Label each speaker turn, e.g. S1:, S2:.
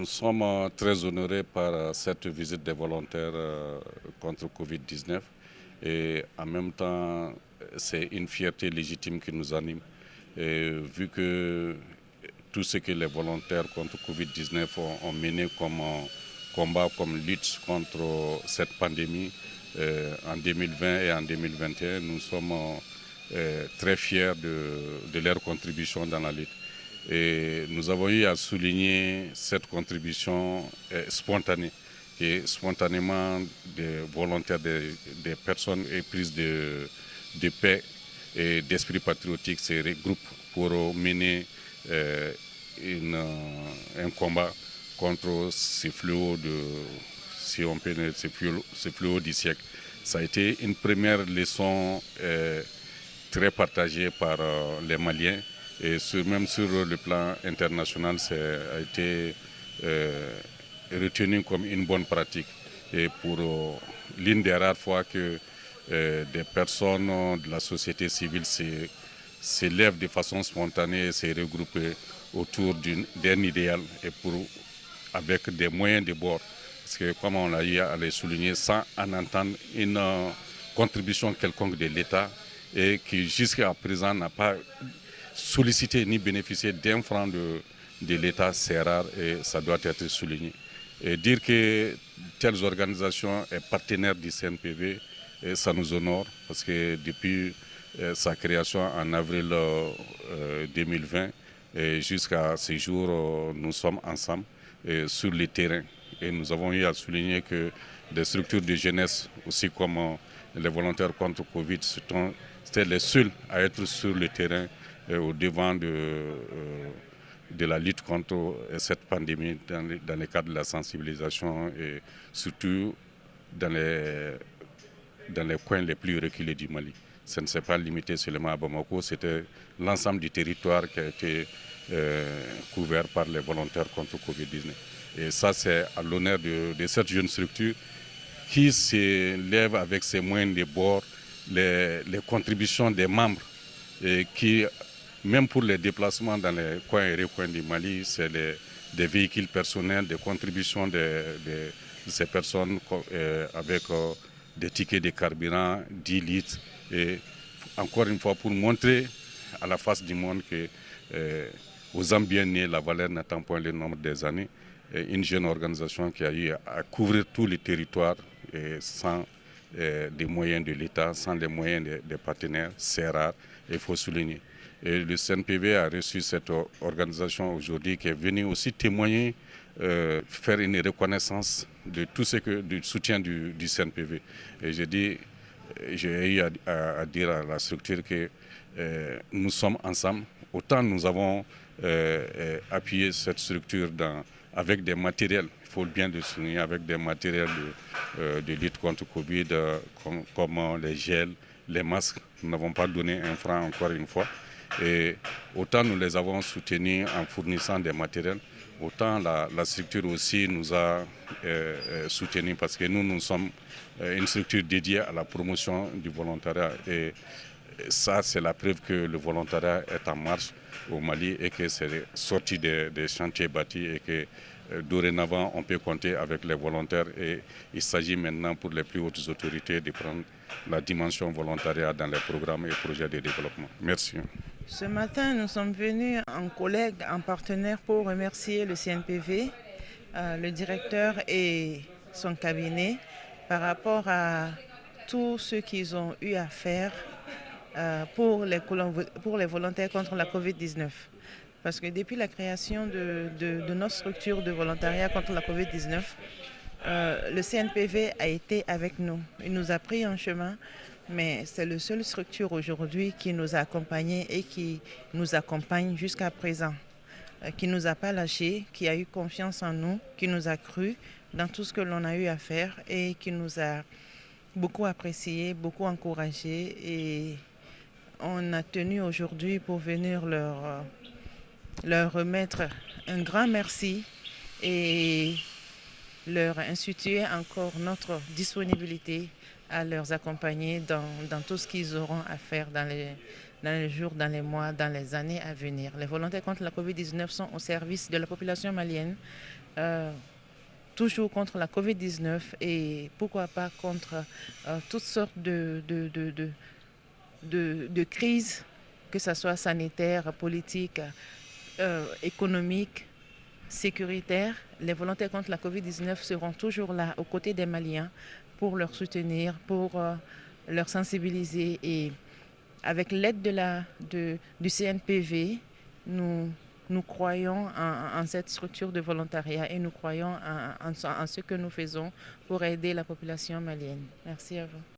S1: Nous sommes très honorés par cette visite des volontaires contre Covid-19 et en même temps, c'est une fierté légitime qui nous anime. Et vu que tout ce que les volontaires contre Covid-19 ont mené comme combat, comme lutte contre cette pandémie en 2020 et en 2021, nous sommes très fiers de leur contribution dans la lutte. Et nous avons eu à souligner cette contribution spontanée, et spontanément des volontaires, des personnes éprises de paix et d'esprit patriotique se regroupent pour mener un combat contre ces fléaux si on peut dire, ces fléaux du siècle. Ça a été une première leçon très partagée par les Maliens. Et même sur le plan international, ça a été retenu comme une bonne pratique. Et pour l'une des rares fois que des personnes de la société civile s'élèvent de façon spontanée et se regroupent autour d'un idéal et avec des moyens de bord. Parce que comme on l'a eu à le souligner, sans en entendre une contribution quelconque de l'État et qui jusqu'à présent n'a pas solliciter ni bénéficier d'un franc de l'État, c'est rare et ça doit être souligné. Et dire que telles organisations sont partenaires du CNPV, ça nous honore parce que depuis sa création en avril 2020 jusqu'à ce jour, nous sommes ensemble sur le terrain. Et nous avons eu à souligner que des structures de jeunesse, aussi comme les volontaires contre Covid, c'était les seuls à être sur le terrain au devant de la lutte contre cette pandémie dans le cadre de la sensibilisation et surtout dans les coins les plus reculés du Mali. Ça ne s'est pas limité seulement à Bamako, c'était l'ensemble du territoire qui a été couvert par les volontaires contre Covid-19. Et ça, c'est à l'honneur de cette jeune structure qui s'élève avec ses moyens de bord, les contributions des membres et qui, même pour les déplacements dans les coins et recoins du Mali, c'est des véhicules personnels, des contributions de ces personnes avec des tickets de carburant, 10 litres. Et encore une fois, pour montrer à la face du monde que aux hommes bien nés, la valeur n'attend point le nombre des années. Et une jeune organisation qui a eu à couvrir tout le territoire sans des moyens de l'État, sans les moyens des partenaires, c'est rare, il faut souligner. Et le CNPV a reçu cette organisation aujourd'hui qui est venue aussi témoigner, faire une reconnaissance de tout du soutien du CNPV. Et j'ai eu à dire à la structure que nous sommes ensemble. Autant nous avons appuyé cette structure avec des matériels, il faut bien le souligner, avec des matériels de lutte contre Covid, comme les gels, les masques. Nous n'avons pas donné un franc encore une fois. Et autant nous les avons soutenus en fournissant des matériels, autant la structure aussi nous a soutenus parce que nous sommes une structure dédiée à la promotion du volontariat. Et ça, c'est la preuve que le volontariat est en marche au Mali et que c'est sorti des chantiers bâtis et que dorénavant, on peut compter avec les volontaires et il s'agit maintenant pour les plus hautes autorités de prendre la dimension volontariat dans les programmes et projets de développement. Merci.
S2: Ce matin, nous sommes venus en collègue, en partenaire pour remercier le CNPV, le directeur et son cabinet par rapport à tout ce qu'ils ont eu à faire pour les volontaires contre la Covid-19. Parce que depuis la création de notre structure de volontariat contre la Covid-19, le CNPV a été avec nous. Il nous a pris en chemin, mais c'est la seule structure aujourd'hui qui nous a accompagnés et qui nous accompagne jusqu'à présent, qui ne nous a pas lâchés, qui a eu confiance en nous, qui nous a cru dans tout ce que l'on a eu à faire et qui nous a beaucoup appréciés, beaucoup encouragés. Et on a tenu aujourd'hui pour venir leur remettre un grand merci et leur instituer encore notre disponibilité à leur accompagner dans tout ce qu'ils auront à faire dans les jours, dans les mois, dans les années à venir. Les volontaires contre la Covid-19 sont au service de la population malienne toujours contre la Covid-19 et pourquoi pas contre toutes sortes de crises, que ce soit sanitaire, politique, économique, sécuritaire. Les volontaires contre la Covid-19 seront toujours là aux côtés des Maliens pour leur soutenir, pour leur sensibiliser. Et avec l'aide du CNPV, nous croyons en cette structure de volontariat et nous croyons en ce que nous faisons pour aider la population malienne. Merci à vous.